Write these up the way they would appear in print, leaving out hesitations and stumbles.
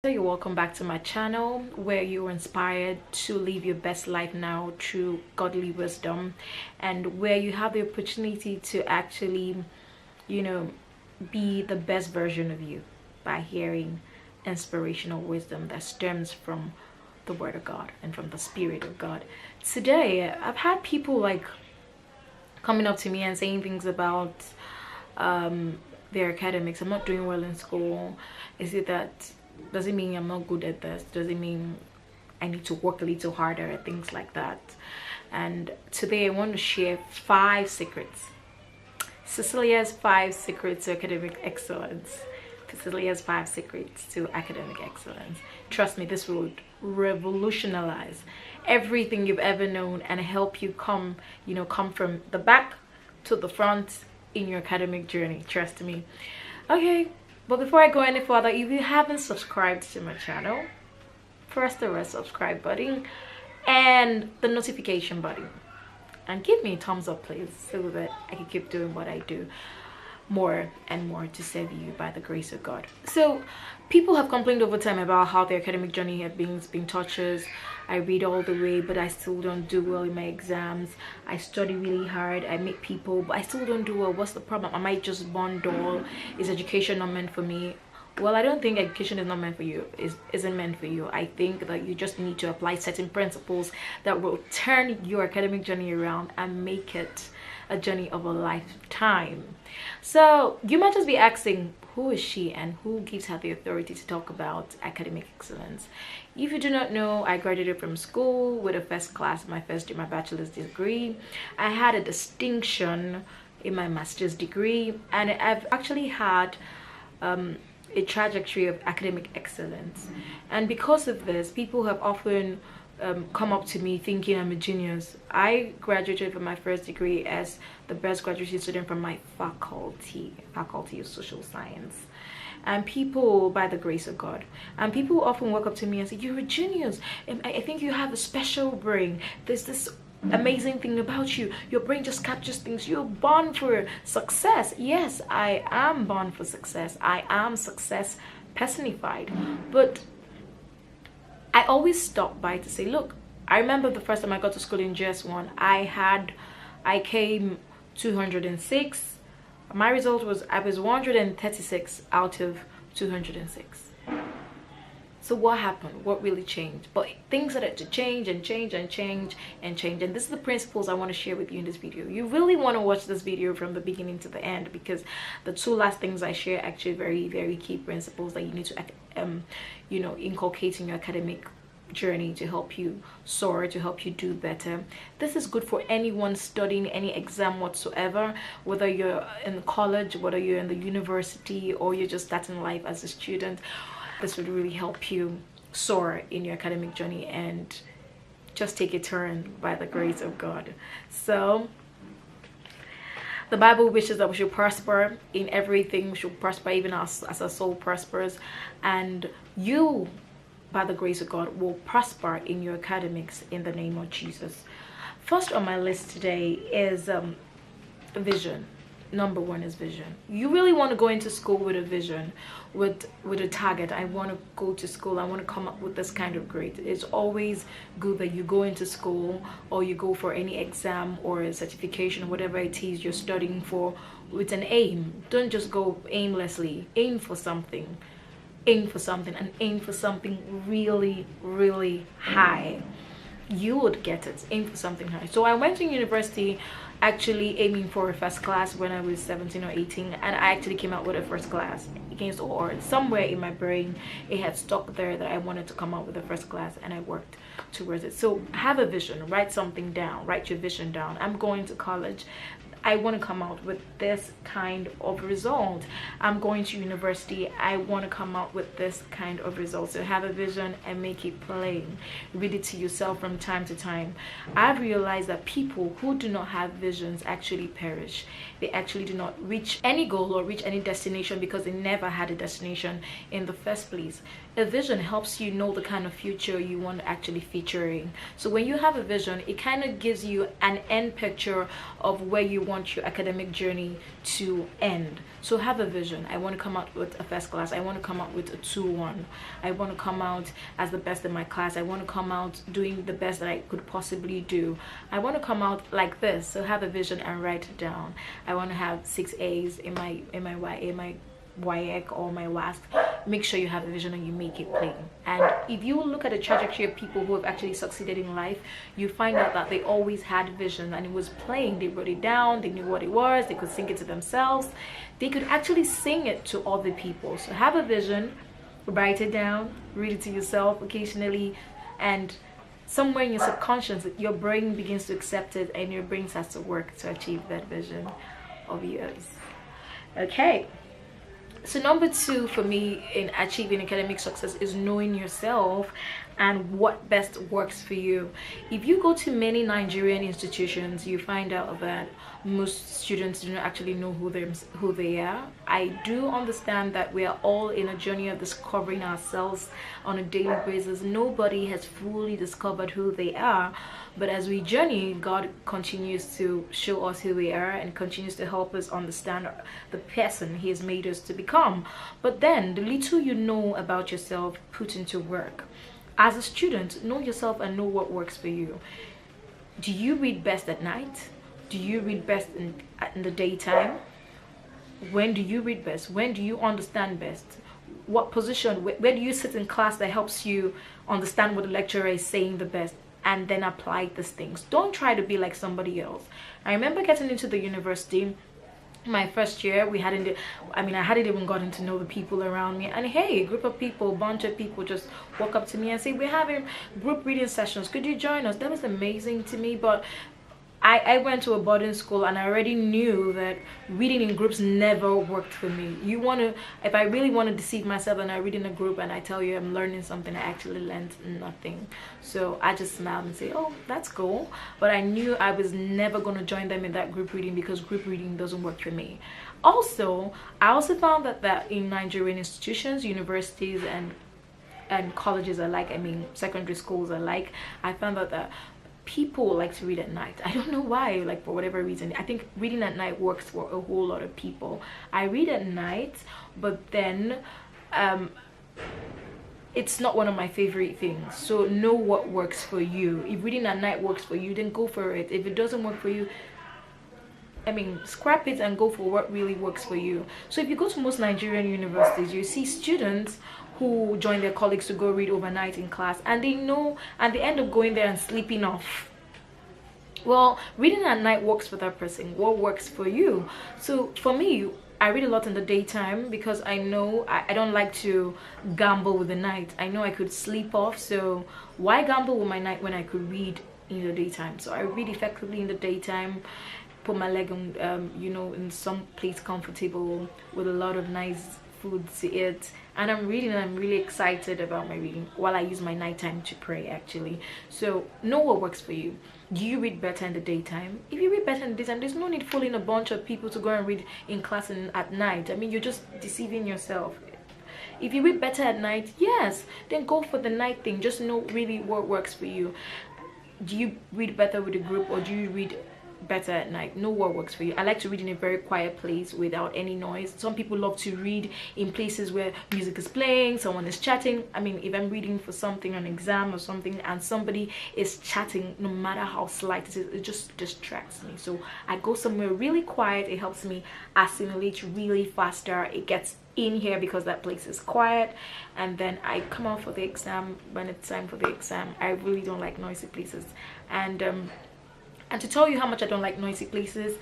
So you're welcome back to my channel where you're inspired to live your best life now through godly wisdom, and where you have the opportunity to actually, be the best version of you by hearing inspirational wisdom that stems from the word of God and from the spirit of God. Today I've had people like coming up to me and saying things about their academics. I'm not doing well in school. Is it that does it mean I'm not good at this? Does it mean I need to work a little harder? Things like that. And today I want to share 5 secrets. Cecilia's 5 secrets to academic excellence. Cecilia's 5 secrets to academic excellence. Trust me, this will revolutionize everything you've ever known and help you come from the back to the front in your academic journey. Trust me. Okay, but before I go any further, if you haven't subscribed to my channel, press the red subscribe button and the notification button, and give me a thumbs up please, so that I can keep doing what I do more and more to serve you by the grace of God. So people have complained over time about how their academic journey has been torturous. I read all the way, but I still don't do well in my exams. I study really hard, I meet people, but I still don't do well. What's the problem? Am I just born dull? Is education not meant for me? Well, I don't think education is not meant for you, isn't meant for you. I think that you just need to apply certain principles that will turn your academic journey around and make it a journey of a lifetime. So you might just be asking, who is she and who gives her the authority to talk about academic excellence? If you do not know, I graduated from school with a first class, my bachelor's degree. I had a distinction in my master's degree, and I've actually had a trajectory of academic excellence. And because of this, people have often come up to me thinking I'm a genius. I graduated from my first degree as the best graduate student from my faculty of social science. And people, by the grace of God, and people often walk up to me and say, you're a genius. I think you have a special brain. There's this amazing thing about you. Your brain just captures things. You're born for success. Yes, I am born for success. I am success personified. But I always stop by to say, look, I remember the first time I got to school in GS1, I came 206. My result was I was 136 out of 206. So what happened? What really changed? But things had to change and change and change and change. And this is the principles I want to share with you in this video. You really want to watch this video from the beginning to the end, because the 2 last things I share are actually very, very key principles that you need to inculcate in your academic journey to help you soar, to help you do better. This is good for anyone studying any exam whatsoever, whether you're in college, whether you're in the university, or you're just starting life as a student. This would really help you soar in your academic journey and just take a turn by the grace of God. So the Bible wishes that we should prosper in everything. We should prosper even as our soul prospers. And you, by the grace of God, will prosper in your academics in the name of Jesus. First on my list today is vision. Number 1 is vision. You really want to go into school with a vision, with a target. I want to go to school, I want to come up with this kind of grade. It's always good that you go into school, or you go for any exam or a certification, whatever it is you're studying for, with an aim. Don't just go aimlessly. Aim for something. Aim for something, and aim for something really, really high. You would get it. Aim for something high. So I went to university actually aiming for a first class when I was 17 or 18, and I actually came out with a first class against all odds. Somewhere in my brain it had stuck there that I wanted to come out with a first class, and I worked towards it. So have a vision. Write something down. Write your vision down. I'm going to college. I want to come out with this kind of result. I'm going to university. I want to come out with this kind of result. So have a vision and make it plain. Read it to yourself from time to time. I've realized that people who do not have visions actually perish. They actually do not reach any goal or reach any destination because they never had a destination in the first place. a vision helps you know the kind of future you want to actually feature in. So when you have a vision, it kind of gives you an end picture of where you want your academic journey to end. So have a vision. I want to come out with a first class. I want to come out with a 2-1. I want to come out as the best in my class. I want to come out doing the best that I could possibly do. I want to come out like this. So have a vision and write it down. I want to have 6 A's in my WAEC or my WASC. Make sure you have a vision and you make it plain. And if you look at the trajectory of people who have actually succeeded in life, you find out that they always had vision, and it was plain. They wrote it down, they knew what it was, they could sing it to themselves, they could actually sing it to other people. So have a vision, write it down, read it to yourself occasionally, and somewhere in your subconscious your brain begins to accept it, and your brain starts to work to achieve that vision of yours. Okay, so number 2 for me in achieving academic success is knowing yourself and what best works for you. If you go to many Nigerian institutions, you find out that most students do not actually know who they are. I do understand that we are all in a journey of discovering ourselves on a daily basis. Nobody has fully discovered who they are, but as we journey, God continues to show us who we are and continues to help us understand the person He has made us to become. But then the little you know about yourself, put into work. As a student, know yourself and know what works for you. Do you read best at night? Do you read best in the daytime? When do you read best? When do you understand best? What position, where do you sit in class that helps you understand what the lecturer is saying the best, and then apply these things? Don't try to be like somebody else. I remember getting into the university my first year. I hadn't even gotten to know the people around me, and hey, a group of people, a bunch of people just walk up to me and say, we're having group reading sessions, could you join us? That was amazing to me. But I went to a boarding school, and I already knew that reading in groups never worked for me. If I really want to deceive myself and I read in a group and I tell you I'm learning something, I actually learned nothing. So I just smiled and say, oh, that's cool. But I knew I was never going to join them in that group reading, because group reading doesn't work for me. Also, I also found that in Nigerian institutions, universities, and colleges alike, secondary schools alike, I found out that people like to read at night. I don't know why, like for whatever reason. I think reading at night works for a whole lot of people. I read at night, but then it's not one of my favorite things. So know what works for you. If reading at night works for you, then go for it. If it doesn't work for you, scrap it and go for what really works for you. So if you go to most Nigerian universities, you see students who join their colleagues to go read overnight in class, and they end up going there and sleeping off. Well, reading at night works for that person. What works for you? So for me, I read a lot in the daytime, because I know I don't like to gamble with the night. I know I could sleep off, so why gamble with my night when I could read in the daytime? So I read effectively in the daytime, put my leg on in some place comfortable with a lot of nice food to eat, and I'm reading, and I'm really excited about my reading while I use my nighttime to pray, actually. So know what works for you. Do you read better in the daytime? If you read better in the daytime, there's no need fooling a bunch of people to go and read in class and at night. You're just deceiving yourself. If you read better at night, yes, then go for the night thing. Just know really what works for you. Do you read better with a group, or do you read better at night? Know what works for you. I like to read in a very quiet place without any noise. Some people love to read in places where music is playing, someone is chatting. If I'm reading for something, an exam or something, and somebody is chatting, no matter how slight it is, it just distracts me. So I go somewhere really quiet. It helps me assimilate really faster. It gets in here because that place is quiet, and then I come out for the exam when it's time for the exam. I really don't like noisy places, and to tell you how much I don't like noisy places,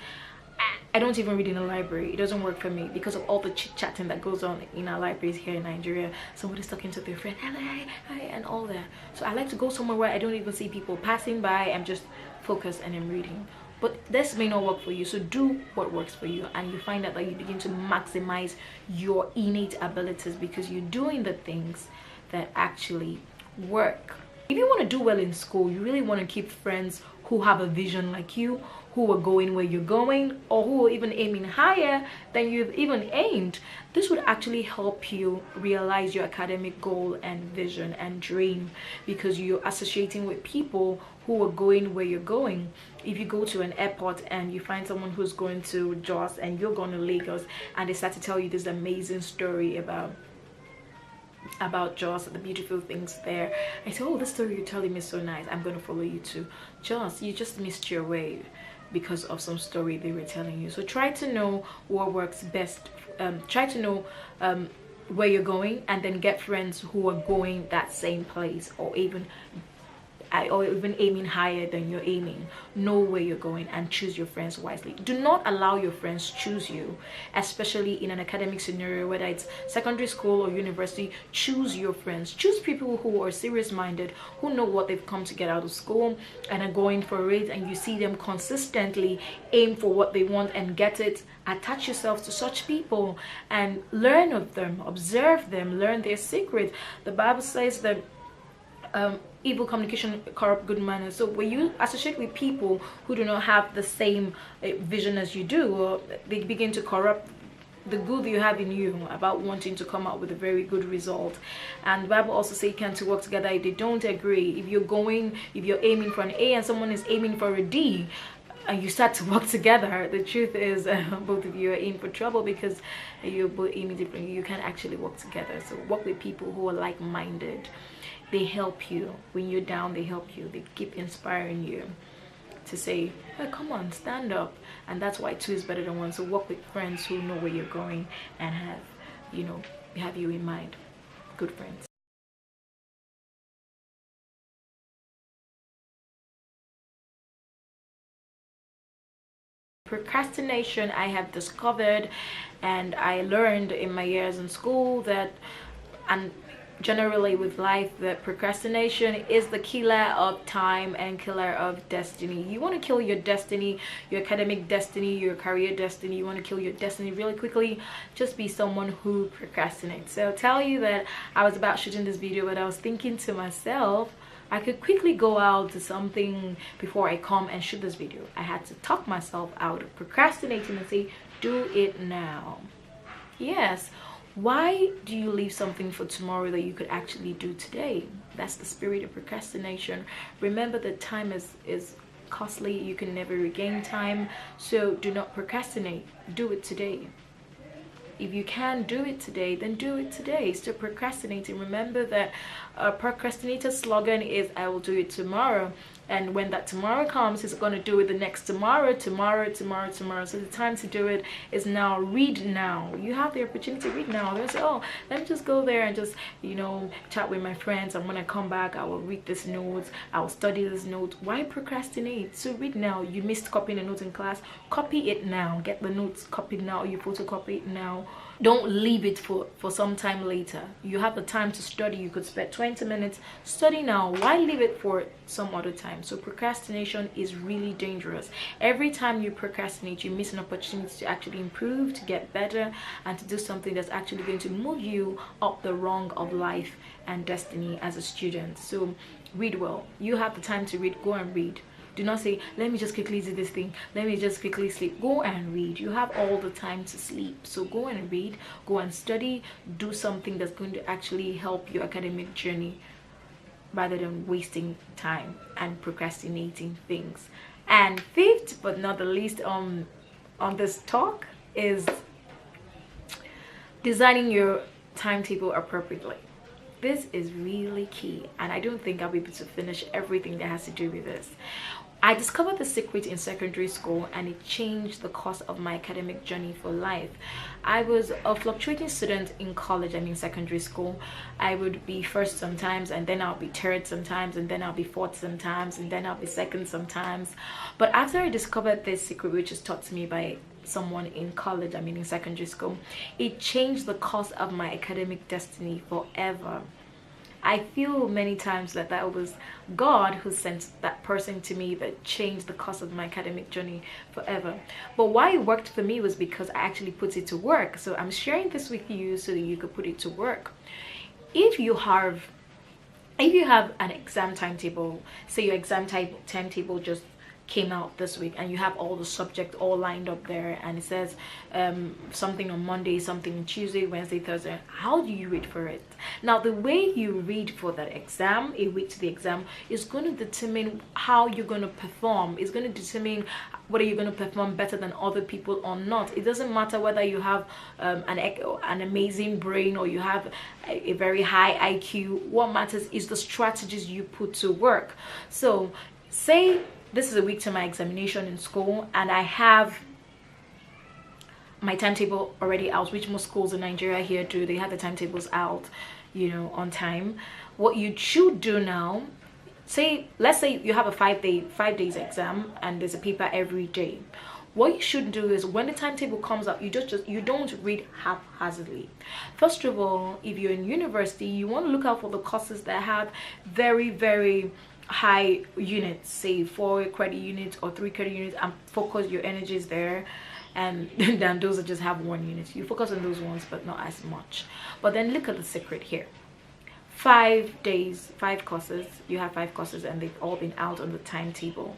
I don't even read in a library. It doesn't work for me because of all the chit-chatting that goes on in our libraries here in Nigeria. Somebody's talking to their friend, hi, and all that. So I like to go somewhere where I don't even see people passing by. I'm just focused and I'm reading. But this may not work for you, so do what works for you, and you find out that you begin to maximize your innate abilities because you're doing the things that actually work. If you want to do well in school, you really want to keep friends who have a vision like you, who are going where you're going, or who are even aiming higher than you've even aimed. This would actually help you realize your academic goal and vision and dream, because you're associating with people who are going where you're going. If you go to an airport and you find someone who's going to Jos and you're going to Lagos, and they start to tell you this amazing story about Jos, the beautiful things there, I say, oh, this story you're telling me is so nice, I'm going to follow you to Jos. You just missed your way because of some story they were telling you. So try to know what works best. Try to know where you're going, and then get friends who are going that same place, or even aiming higher than you're aiming. Know where you're going and choose your friends wisely. Do not allow your friends choose you, especially in an academic scenario, whether it's secondary school or university. Choose your friends. Choose people who are serious-minded, who know what they've come to get out of school and are going for it, and you see them consistently aim for what they want and get it. Attach yourself to such people and learn of them, observe them, learn their secret. The Bible says that evil communication corrupt good manners. So when you associate with people who do not have the same vision as you do, or they begin to corrupt the good you have in you about wanting to come out with a very good result. And the Bible also says can to work together if they don't agree. If you're aiming for an A and someone is aiming for a D, and you start to work together, the truth is both of you are in for trouble, because you're both aiming differently. You can't actually work together. So work with people who are like-minded. They help you when you're down. They help you. They keep inspiring you to say, hey, come on, stand up. And that's why two is better than one. So work with friends who know where you're going and have you in mind. Good friends. Procrastination, I have discovered, and I learned in my years in school that, and generally with life, that procrastination is the killer of time and killer of destiny. You want to kill your destiny, your academic destiny, your career destiny. You want to kill your destiny really quickly, just be someone who procrastinates. So I'll tell you that I was about shooting this video, but I was thinking to myself, I could quickly go out to something before I come and shoot this video. I had to talk myself out of procrastinating and say, do it now. Yes. Why do you leave something for tomorrow that you could actually do today? That's the spirit of procrastination. Remember that time is costly. You can never regain time. So do not procrastinate. Do it today. If you can do it today, then do it today. Stop procrastinating. Remember that a procrastinator's slogan is, I will do it tomorrow. And when that tomorrow comes, he's going to do it the next tomorrow. So the time to do it is now. Read now. You have the opportunity to read now. They'll say, oh, let me just go there and just, chat with my friends. And when I come back, I will read this notes. I will study this note. Why procrastinate? So read now. You missed copying a note in class. Copy it now. Get the notes copied now. You photocopy it now. Don't leave it for some time later. You have the time to study. You could spend 20 minutes. Study now. Why leave it for some other time? So procrastination is really dangerous. Every time you procrastinate, you miss an opportunity to actually improve, to get better, and to do something that's actually going to move you up the rung of life and destiny as a student. So read well. You have the time to read. Go and read. Do not say, let me just quickly do this thing, let me just quickly sleep. Go and read. You have all the time to sleep. So go and read, go and study, do something that's going to actually help your academic journey, rather than wasting time and procrastinating things. And fifth but not the least on this talk is designing your timetable appropriately. This is really key, and I don't think I'll be able to finish everything that has to do with this. I discovered the secret in secondary school, and it changed the course of my academic journey for life. I was a fluctuating student in college and in secondary school. I would be first sometimes, and then I'll be third sometimes, and then I'll be fourth sometimes, and then I'll be second sometimes. But after I discovered this secret, which is taught to me by someone in college, in secondary school, it changed the course of my academic destiny forever. I feel many times that was God who sent that person to me that changed the course of my academic journey forever. But why it worked for me was because I actually put it to work. So I'm sharing this with you so that you could put it to work. If you have an exam timetable, say your exam timetable just came out this week, and you have all the subject all lined up there, and it says something on Monday, something on Tuesday, Wednesday, Thursday. How do you read for it? Now, the way you read for that exam, a week to the exam, is going to determine how you're going to perform. It's going to determine whether you're going to perform better than other people or not. It doesn't matter whether you have an amazing brain or you have a very high IQ. What matters is the strategies you put to work. So say this is a week to my examination in school, and I have my timetable already out, which most schools in Nigeria here do. They have the timetables out, you know, on time. What you should do now, let's say you have a 5 days exam, and there's a paper every day. What you should do is, when the timetable comes up, you don't read haphazardly. First of all, if you're in university, you want to look out for the courses that have very, very high units, say 4 credit units or 3 credit units, and focus your energies there. And then those that just have 1 unit, you focus on those ones, but not as much. But then look at the secret here. 5 days, 5 courses. You have 5 courses, and they've all been out on the timetable,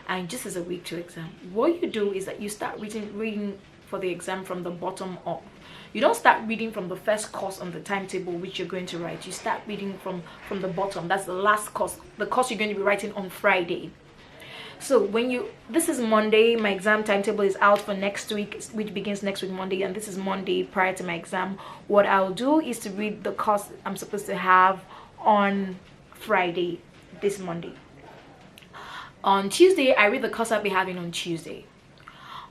and just as a week to exam. What you do is that you start reading for the exam from the bottom up. You don't start reading from the first course on the timetable which you're going to write. You start reading from the bottom. That's the last course, the course you're going to be writing on Friday. So this is Monday, my exam timetable is out for next week, which begins next week Monday, and this is Monday prior to my exam. What I'll do is to read the course I'm supposed to have on Friday, this Monday. On Tuesday, I read the course I'll be having on Tuesday.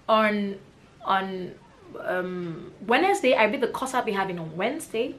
On Wednesday, I read the course I'll be having on Wednesday.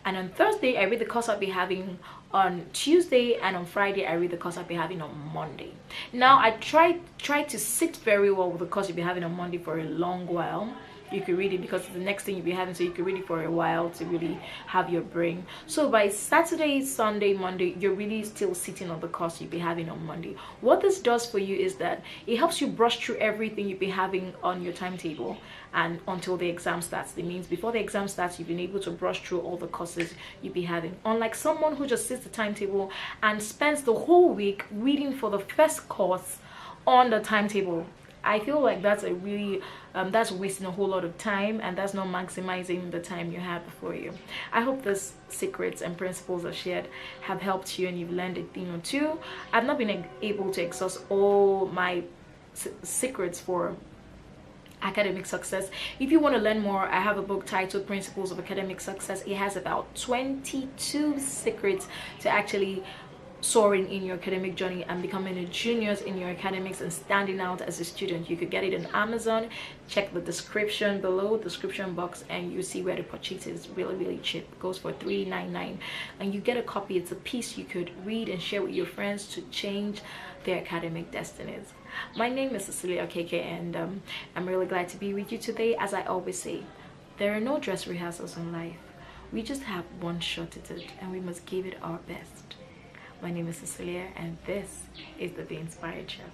And on Thursday, I read the course I'll be having on Tuesday. And on Friday, I read the course I'll be having on Monday. Now, I try to sit very well with the course you'll be having on Monday for a long while. You could read it because it's the next thing you'll be having, so you could read it for a while to really have your brain. So by Saturday, Sunday, Monday, you're really still sitting on the course you'll be having on Monday. What this does for you is that it helps you brush through everything you'll be having on your timetable, and until the exam starts. It means before the exam starts, you've been able to brush through all the courses you'll be having. Unlike someone who just sits the timetable and spends the whole week reading for the first course on the timetable. I feel like that's a really that's wasting a whole lot of time, and that's not maximizing the time you have before you. I hope these secrets and principles I've shared have helped you and you've learned a thing or two. I've not been able to exhaust all my secrets for academic success. If you want to learn more, I have a book titled Principles of Academic Success. It has about 22 secrets to actually soaring in your academic journey and becoming a genius in your academics and standing out as a student. You could get it on Amazon. Check the description below, description box, and you see where to purchase it. It's really cheap. It goes for $3.99, and you get a copy. It's a piece you could read and share with your friends to change their academic destinies. My name is Cecilia OKEKE, and I'm really glad to be with you today. As I always say, there are no dress rehearsals in life. We just have one shot at it, and we must give it our best. My name is Cecilia, and this is the Be Inspired Show.